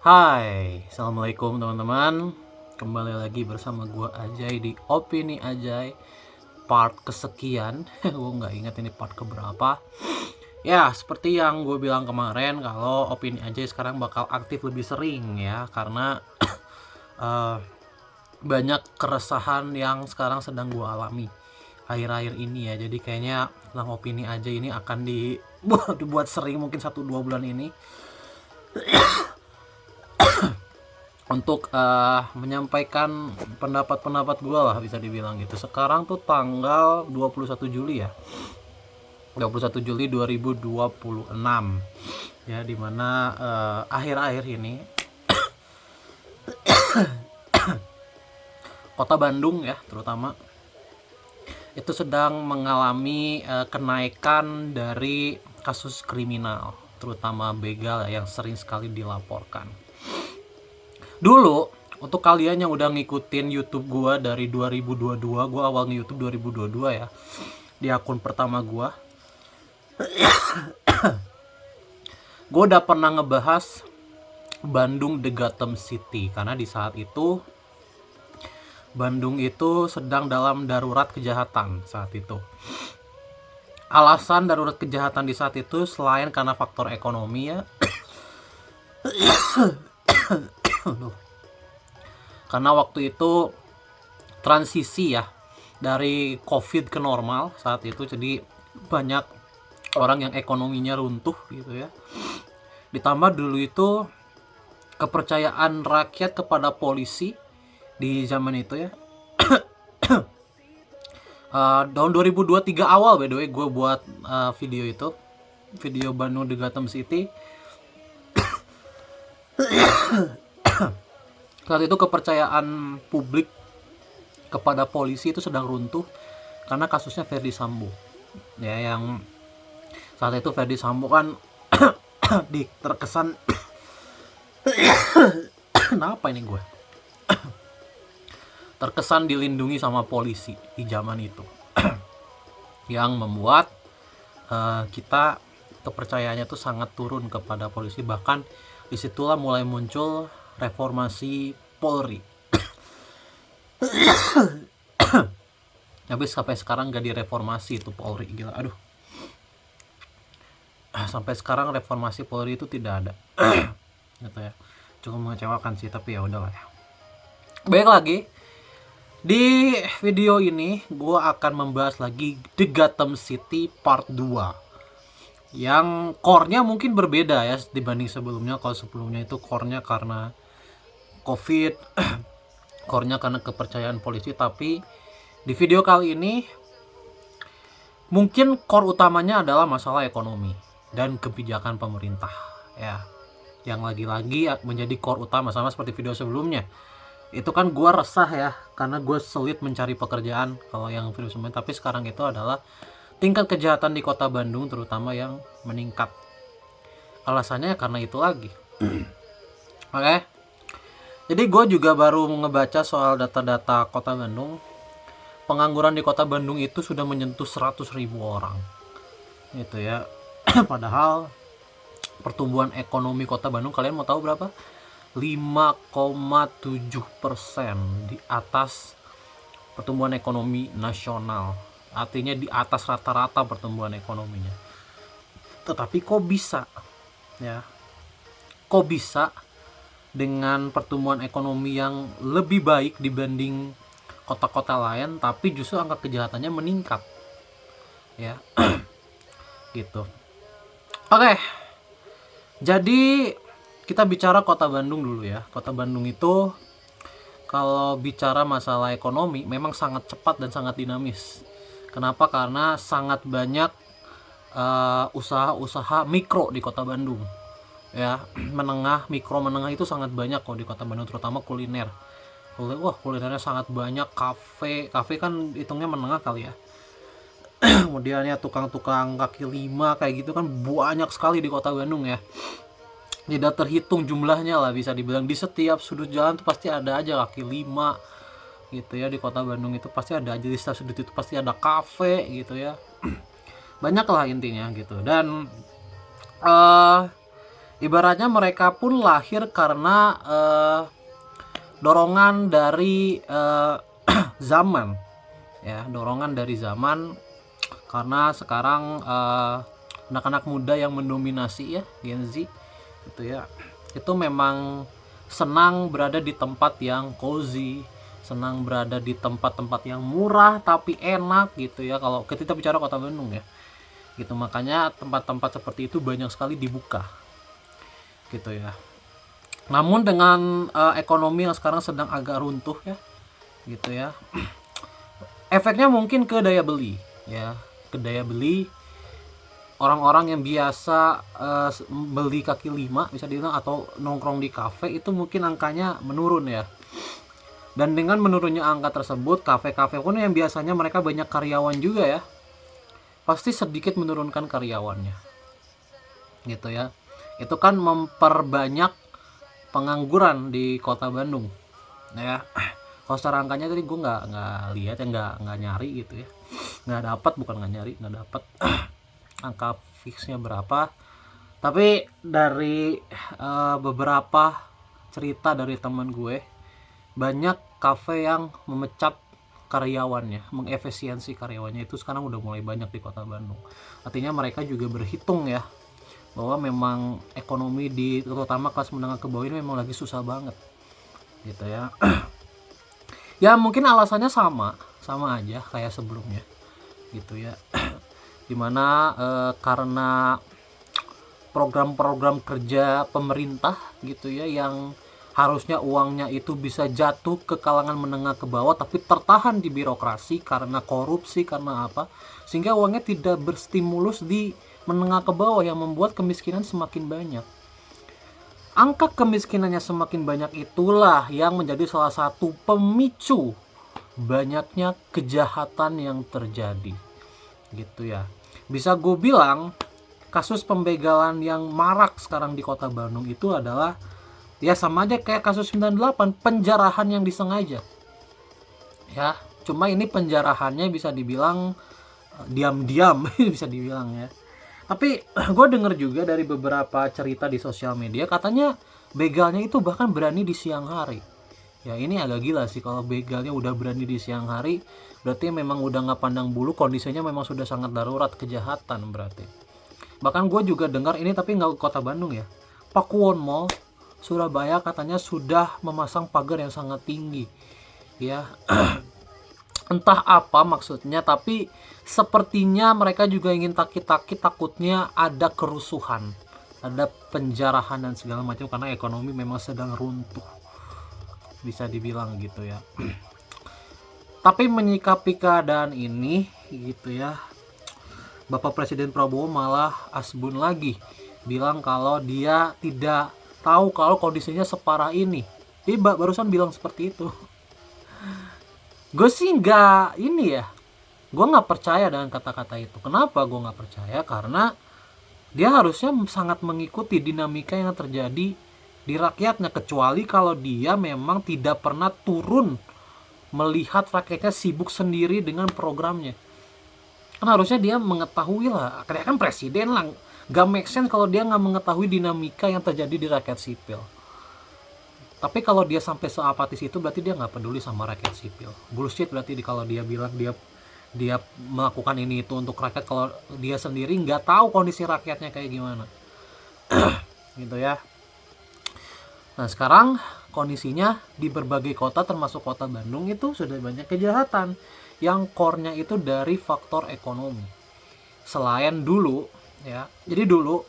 Hai, assalamualaikum teman-teman. Kembali lagi bersama gue Ajay di Opini Ajay part kesekian. Gue nggak ingat ini part keberapa. Ya, seperti yang gue bilang kemarin, kalau Opini Ajay sekarang bakal aktif lebih sering ya, karena eh, banyak keresahan yang sekarang sedang gue alami akhir-akhir ini ya. Jadi kayaknya tentang Opini Ajay ini akan dibuat sering, mungkin 1-2 bulan ini, untuk menyampaikan pendapat-pendapat gue lah, bisa dibilang gitu. Sekarang tuh tanggal 21 Juli ya, 21 Juli 2026 ya, dimana akhir-akhir ini kota Bandung ya terutama itu sedang mengalami kenaikan dari kasus kriminal, terutama begal yang sering sekali dilaporkan. Dulu, untuk kalian yang udah ngikutin YouTube gua dari 2022, gua awal nge-YouTube 2022 ya, di akun pertama gua udah pernah ngebahas Bandung The Gotham City, karena di saat itu Bandung itu sedang dalam darurat kejahatan saat itu. Alasan darurat kejahatan di saat itu selain karena faktor ekonomi ya, karena waktu itu transisi ya dari COVID ke normal saat itu, jadi banyak orang yang ekonominya runtuh gitu ya. Ditambah dulu itu kepercayaan rakyat kepada polisi di zaman itu ya. Tahun 2023 awal, by the way, gue buat video itu, video Bandung The Gotham City. Saat itu kepercayaan publik kepada polisi itu sedang runtuh karena kasusnya Ferdy Sambo ya, yang saat itu Ferdy Sambo kan terkesan kenapa ini gue terkesan dilindungi sama polisi di zaman itu yang membuat kita kepercayaannya tuh sangat turun kepada polisi. Bahkan disitulah mulai muncul reformasi Polri. Tapi sampai sekarang gak direformasi itu Polri, gila, aduh. Sampai sekarang reformasi Polri itu tidak ada. Gitu ya. Cukup mengecewakan sih, tapi ya udahlah ya. Baik, lagi di video ini gue akan membahas lagi The Gotham City Part 2, yang core-nya mungkin berbeda ya dibanding sebelumnya. Kalau sebelumnya itu core-nya karena COVID, core-nya karena kepercayaan polisi, tapi di video kali ini mungkin core utamanya adalah masalah ekonomi dan kebijakan pemerintah ya, yang lagi-lagi menjadi core utama. Sama seperti video sebelumnya, itu kan gue resah ya karena gue sulit mencari pekerjaan kalau yang video sebelumnya. Tapi sekarang itu adalah tingkat kejahatan di kota Bandung terutama yang meningkat. Alasannya karena itu lagi. Oke. Jadi gue juga baru ngebaca soal data-data kota Bandung. Pengangguran di kota Bandung itu sudah menyentuh 100.000 orang gitu ya. Padahal pertumbuhan ekonomi kota Bandung, kalian mau tahu berapa? 5,7% di atas pertumbuhan ekonomi nasional. Artinya di atas rata-rata pertumbuhan ekonominya. Tetapi kok bisa ya? Kok bisa dengan pertumbuhan ekonomi yang lebih baik dibanding kota-kota lain, tapi justru angka kejahatannya meningkat ya. Gitu. Oke. Jadi kita bicara kota Bandung dulu ya. Kota Bandung itu kalau bicara masalah ekonomi memang sangat cepat dan sangat dinamis. Kenapa? Karena sangat banyak usaha-usaha mikro di kota Bandung ya. Menengah, mikro, menengah itu sangat banyak kok di kota Bandung, terutama kuliner. Wah, kulinernya sangat banyak. Kafe kan hitungnya menengah kali ya. Kemudian ya tukang-tukang kaki lima kayak gitu kan banyak sekali di kota Bandung ya. Tidak terhitung jumlahnya lah, bisa dibilang di setiap sudut jalan tuh pasti ada aja kaki lima gitu ya. Di kota Bandung itu pasti ada aja, di setiap sudut itu pasti ada kafe gitu ya. Banyak lah intinya gitu. Dan Ibaratnya mereka pun lahir karena dorongan dari zaman, ya, dorongan dari zaman, karena sekarang anak-anak muda yang mendominasi, ya, Gen Z gitu ya, itu memang senang berada di tempat yang cozy, senang berada di tempat-tempat yang murah tapi enak gitu ya, kalau kita bicara kota Bandung ya gitu. Makanya tempat-tempat seperti itu banyak sekali dibuka gitu ya. Namun dengan ekonomi yang sekarang sedang agak runtuh ya gitu ya, efeknya mungkin ke daya beli ya, ke daya beli orang-orang yang biasa beli kaki lima bisa dibilang atau nongkrong di kafe itu mungkin angkanya menurun ya. Dan dengan menurunnya angka tersebut, kafe-kafe pun yang biasanya mereka banyak karyawan juga ya, pasti sedikit menurunkan karyawannya gitu ya. Itu kan memperbanyak pengangguran di kota Bandung ya. Kalau secara angkanya tadi gue nggak lihat ya, nggak nyari gitu ya, nggak dapat, bukan nggak nyari, nggak dapat angka fixnya berapa. Tapi dari beberapa cerita dari teman gue, banyak kafe yang memecat karyawannya, mengefisiensi karyawannya, itu sekarang udah mulai banyak di kota Bandung. Artinya mereka juga berhitung ya, bahwa memang ekonomi di terutama kelas menengah ke bawah ini memang lagi susah banget gitu ya. Ya mungkin alasannya sama aja kayak sebelumnya gitu ya. Dimana karena program-program kerja pemerintah gitu ya, yang harusnya uangnya itu bisa jatuh ke kalangan menengah ke bawah tapi tertahan di birokrasi karena korupsi, karena apa, sehingga uangnya tidak berstimulus di menengah ke bawah, yang membuat kemiskinan semakin banyak. Angka kemiskinannya semakin banyak itulah yang menjadi salah satu pemicu banyaknya kejahatan yang terjadi gitu ya. Bisa gue bilang kasus pembegalan yang marak sekarang di kota Bandung itu adalah ya sama aja kayak kasus 98, penjarahan yang disengaja ya. Cuma ini penjarahannya bisa dibilang diam-diam bisa dibilang ya. Tapi gue denger juga dari beberapa cerita di sosial media, katanya begalnya itu bahkan berani di siang hari. Ya ini agak gila sih, kalau begalnya udah berani di siang hari, berarti memang udah nggak pandang bulu, kondisinya memang sudah sangat darurat kejahatan berarti. Bahkan gue juga dengar ini, tapi nggak kota Bandung ya, Pakuwon Mall Surabaya katanya sudah memasang pagar yang sangat tinggi ya. Entah apa maksudnya, tapi sepertinya mereka juga ingin takut takutnya ada kerusuhan, ada penjarahan dan segala macam, karena ekonomi memang sedang runtuh bisa dibilang gitu ya. Tapi menyikapi keadaan ini gitu ya, Bapak Presiden Prabowo malah asbun lagi bilang kalau dia tidak tahu kalau kondisinya separah ini. Dia barusan bilang seperti itu. Gue sih nggak ini ya, gue nggak percaya dengan kata-kata itu. Kenapa gue nggak percaya? Karena dia harusnya sangat mengikuti dinamika yang terjadi di rakyatnya, kecuali kalau dia memang tidak pernah turun melihat rakyatnya sibuk sendiri dengan programnya. Kan harusnya dia mengetahui lah, kayak kan presiden lah, gak make sense kalau dia nggak mengetahui dinamika yang terjadi di rakyat sipil. Tapi kalau dia sampai seapatis itu, berarti dia nggak peduli sama rakyat sipil. Bullshit berarti kalau dia bilang dia melakukan ini itu untuk rakyat, kalau dia sendiri nggak tahu kondisi rakyatnya kayak gimana. Gitu ya. Nah sekarang kondisinya di berbagai kota termasuk kota Bandung itu sudah banyak kejahatan yang core-nya itu dari faktor ekonomi. Selain dulu ya, jadi dulu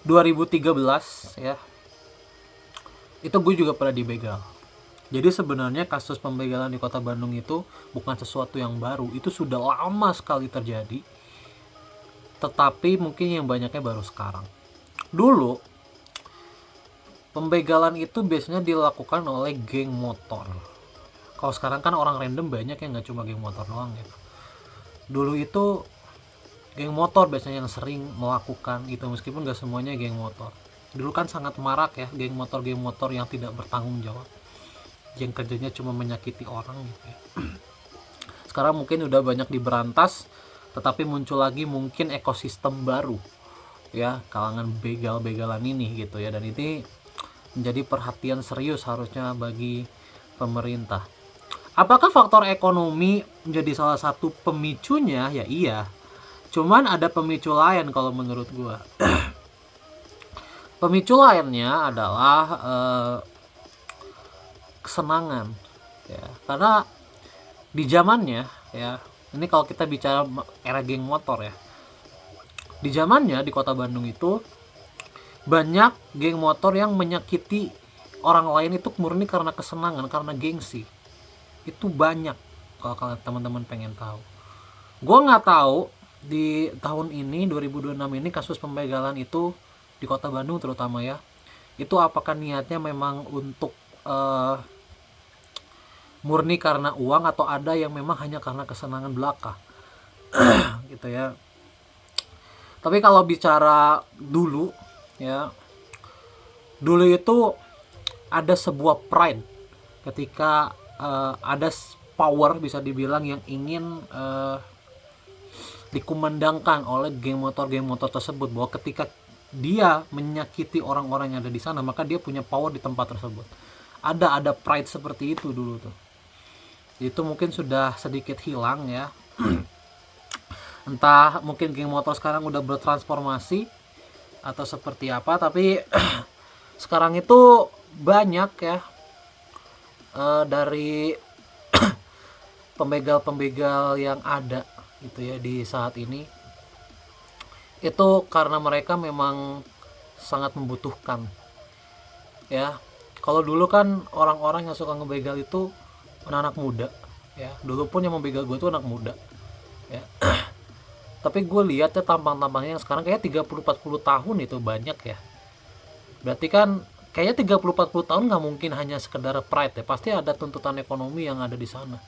2013 ya, itu gue juga pernah dibegal. Jadi sebenarnya kasus pembegalan di kota Bandung itu bukan sesuatu yang baru, itu sudah lama sekali terjadi, tetapi mungkin yang banyaknya baru sekarang. Dulu pembegalan itu biasanya dilakukan oleh geng motor. Kalau sekarang kan orang random banyak yang nggak cuma geng motor doang gitu. Dulu itu geng motor biasanya yang sering melakukan itu, meskipun nggak semuanya geng motor. Dulu kan sangat marak ya geng motor yang tidak bertanggung jawab, yang kerjanya cuma menyakiti orang gitu ya. Sekarang mungkin udah banyak diberantas, tetapi muncul lagi mungkin ekosistem baru ya kalangan begal-begalan ini gitu ya, dan ini menjadi perhatian serius harusnya bagi pemerintah. Apakah faktor ekonomi menjadi salah satu pemicunya? Ya iya, cuman ada pemicu lain kalau menurut gua. Pemicu lainnya adalah kesenangan ya, karena di zamannya ya, ini kalau kita bicara era geng motor ya, di zamannya di kota Bandung itu banyak geng motor yang menyakiti orang lain itu murni karena kesenangan, karena gengsi. Itu banyak. Kalau kalian teman-teman pengen tahu, gue nggak tahu di tahun ini 2026 ini kasus pembegalan itu di kota Bandung terutama ya, itu apakah niatnya memang untuk murni karena uang, atau ada yang memang hanya karena kesenangan belaka gitu ya. Tapi kalau bicara dulu ya, dulu itu ada sebuah pride ketika ada power bisa dibilang yang ingin dikumandangkan oleh geng motor tersebut, bahwa ketika dia menyakiti orang-orang yang ada di sana, maka dia punya power di tempat tersebut. Ada pride seperti itu dulu tuh. Itu mungkin sudah sedikit hilang ya. Entah mungkin geng motor sekarang udah bertransformasi atau seperti apa, tapi sekarang itu banyak ya dari pembegal-pembegal yang ada gitu ya di saat ini, itu karena mereka memang sangat membutuhkan ya. Kalau dulu kan orang-orang yang suka ngebegal itu anak-anak muda ya, dulu pun yang membegal gue tuh anak muda ya. Tapi gue lihat ya tampang-tampangnya yang sekarang kayak 30-40 tahun itu banyak ya. Berarti kan kayaknya 30-40 tahun nggak mungkin hanya sekedar pride ya, pasti ada tuntutan ekonomi yang ada di sana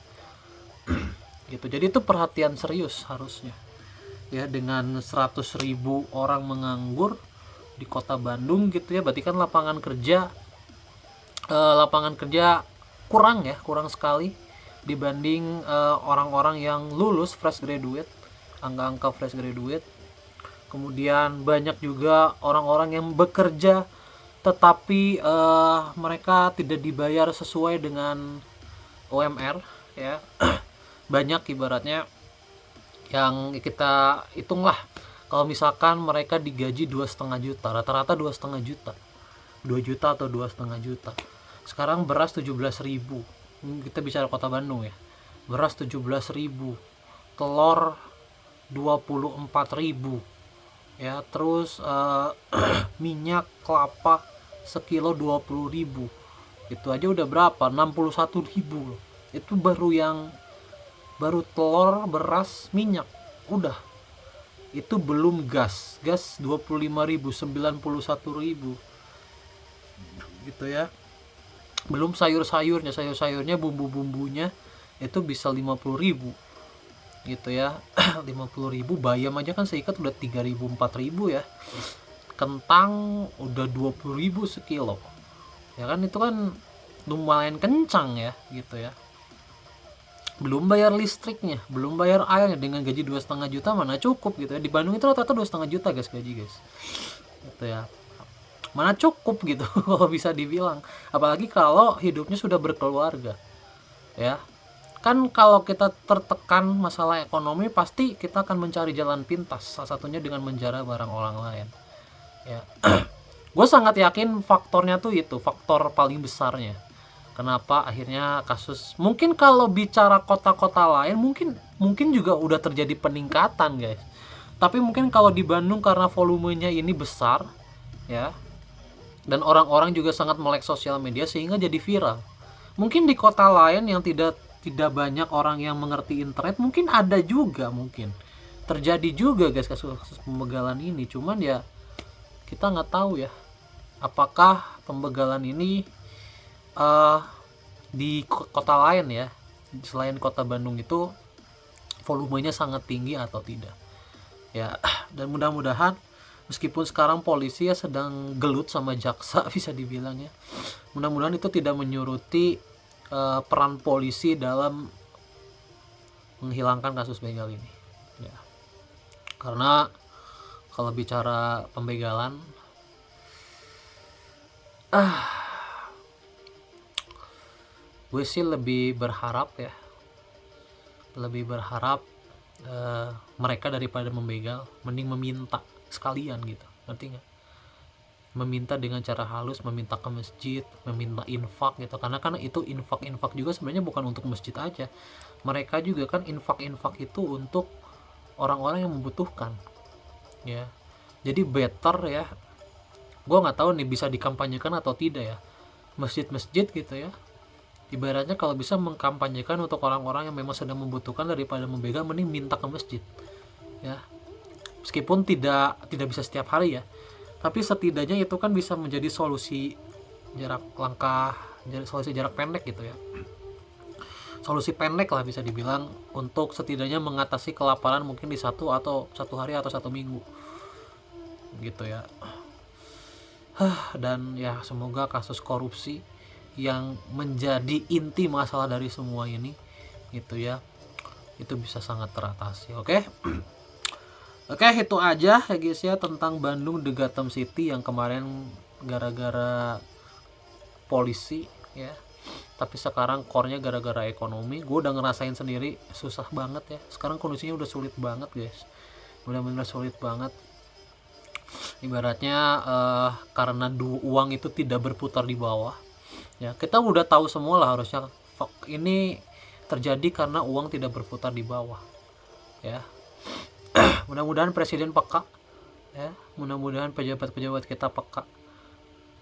gitu. Jadi itu perhatian serius harusnya ya, dengan 100.000 orang menganggur di kota Bandung gitu ya, berarti kan lapangan kerja kurang ya, kurang sekali dibanding orang-orang yang lulus fresh graduate, angka-angka fresh graduate. Kemudian banyak juga orang-orang yang bekerja tetapi mereka tidak dibayar sesuai dengan UMR ya. Banyak ibaratnya yang kita hitunglah, kalau misalkan mereka digaji 2,5 juta, rata-rata 2,5 juta, 2 juta atau 2,5 juta. Sekarang beras 17.000, kita bicara kota Bandung ya, beras 17.000, telur 24.000 ya, terus minyak kelapa sekilo 20.000. Itu aja udah berapa, 61.000 loh. Itu baru telur, beras, minyak udah. Itu belum gas 25.000, 91.000 gitu ya. Belum sayur-sayurnya, bumbu-bumbunya itu bisa 50.000 gitu ya. 50.000, bayam aja kan seikat udah 3.000, 4.000 ya. Kentang udah 20.000 sekilo ya kan, itu kan lumayan kencang ya gitu ya. Belum bayar listriknya, belum bayar airnya, dengan gaji 2,5 juta mana cukup gitu ya. Di Bandung itu rata-rata 2,5 juta guys gaji guys gitu ya, mana cukup gitu kalau bisa dibilang, apalagi kalau hidupnya sudah berkeluarga ya kan. Kalau kita tertekan masalah ekonomi, pasti kita akan mencari jalan pintas, salah satunya dengan menjara barang orang lain ya. Gue sangat yakin faktornya tuh itu faktor paling besarnya kenapa akhirnya kasus, mungkin kalau bicara kota-kota lain mungkin juga udah terjadi peningkatan guys, tapi mungkin kalau di Bandung karena volumenya ini besar ya, dan orang-orang juga sangat melek sosial media sehingga jadi viral. Mungkin di kota lain yang tidak banyak orang yang mengerti internet, mungkin ada juga, mungkin terjadi juga guys kasus pembegalan ini, cuman ya kita nggak tahu ya apakah pembegalan ini di kota lain ya selain kota Bandung itu volumenya sangat tinggi atau tidak ya. Dan mudah-mudahan meskipun sekarang polisi ya sedang gelut sama jaksa bisa dibilang ya, mudah-mudahan itu tidak menyuruti peran polisi dalam menghilangkan kasus begal ini ya. Karena Kalau bicara pembegalan, gue sih lebih berharap mereka daripada membegal mending meminta sekalian gitu, ngerti nggak? Meminta dengan cara halus, meminta ke masjid, meminta infak gitu, karena itu infak juga sebenarnya bukan untuk masjid aja, mereka juga kan infak itu untuk orang-orang yang membutuhkan ya. Jadi better ya, gue nggak tahu nih bisa dikampanyekan atau tidak ya, masjid-masjid gitu ya, ibaratnya kalau bisa mengkampanyekan untuk orang-orang yang memang sedang membutuhkan daripada membegal, mending minta ke masjid ya. Meskipun tidak bisa setiap hari ya, tapi setidaknya itu kan bisa menjadi solusi jarak pendek gitu ya, solusi pendek lah bisa dibilang, untuk setidaknya mengatasi kelaparan mungkin di satu hari atau 1 minggu gitu ya. Dan ya semoga kasus korupsi yang menjadi inti masalah dari semua ini gitu ya, itu bisa sangat teratasi. Oke, itu aja ya guys ya tentang Bandung The Gotham City yang kemarin gara-gara polisi ya, tapi sekarang core-nya gara-gara ekonomi. Gue udah ngerasain sendiri, susah banget ya sekarang, kondisinya udah sulit banget guys, benar-benar sulit banget. Ibaratnya karena uang itu tidak berputar di bawah ya, kita udah tahu semua lah harusnya ini terjadi karena uang tidak berputar di bawah ya. Mudah-mudahan presiden peka ya, mudah-mudahan pejabat-pejabat kita peka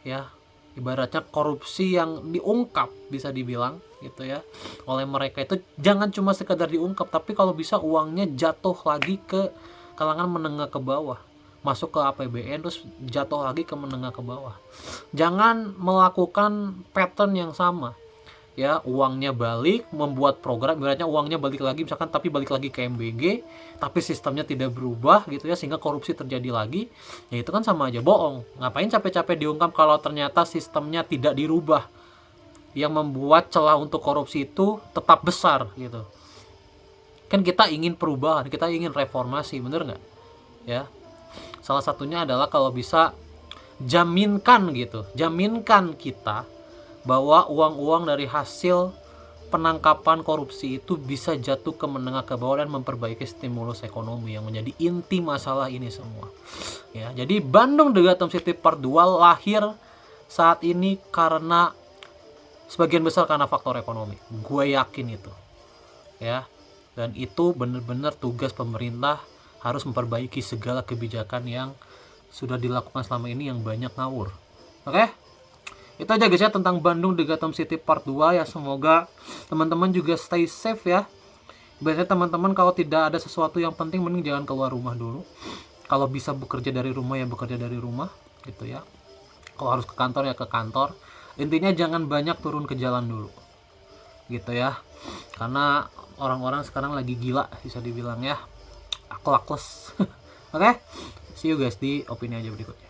ya. Ibaratnya korupsi yang diungkap bisa dibilang gitu ya oleh mereka itu jangan cuma sekedar diungkap, tapi kalau bisa uangnya jatuh lagi ke kalangan menengah ke bawah, masuk ke APBN terus jatuh lagi ke menengah ke bawah. Jangan melakukan pattern yang sama ya, uangnya balik membuat program, ibaratnya uangnya balik lagi misalkan, tapi balik lagi ke MBG, tapi sistemnya tidak berubah gitu ya, sehingga korupsi terjadi lagi. Ya itu kan sama aja bohong. Ngapain capek-capek diungkap kalau ternyata sistemnya tidak dirubah, yang membuat celah untuk korupsi itu tetap besar gitu. Kan kita ingin perubahan, kita ingin reformasi, bener nggak ya? Salah satunya adalah kalau bisa jaminkan kita bahwa uang-uang dari hasil penangkapan korupsi itu bisa jatuh ke menengah ke bawah dan memperbaiki stimulus ekonomi yang menjadi inti masalah ini semua ya. Jadi Bandung The Gotham City Part 2 lahir saat ini karena sebagian besar karena faktor ekonomi, gue yakin itu ya. Dan itu benar-benar tugas pemerintah harus memperbaiki segala kebijakan yang sudah dilakukan selama ini yang banyak ngawur. Oke? Itu aja guys ya tentang Bandung The Gotham City Part 2 ya. Semoga teman-teman juga stay safe ya. Biasanya teman-teman kalau tidak ada sesuatu yang penting mending jangan keluar rumah dulu. Kalau bisa bekerja dari rumah ya bekerja dari rumah gitu ya. Kalau harus ke kantor ya ke kantor. Intinya jangan banyak turun ke jalan dulu gitu ya. Karena orang-orang sekarang lagi gila bisa dibilang ya. Akhlakles. Oke? See you guys di opini aja berikutnya.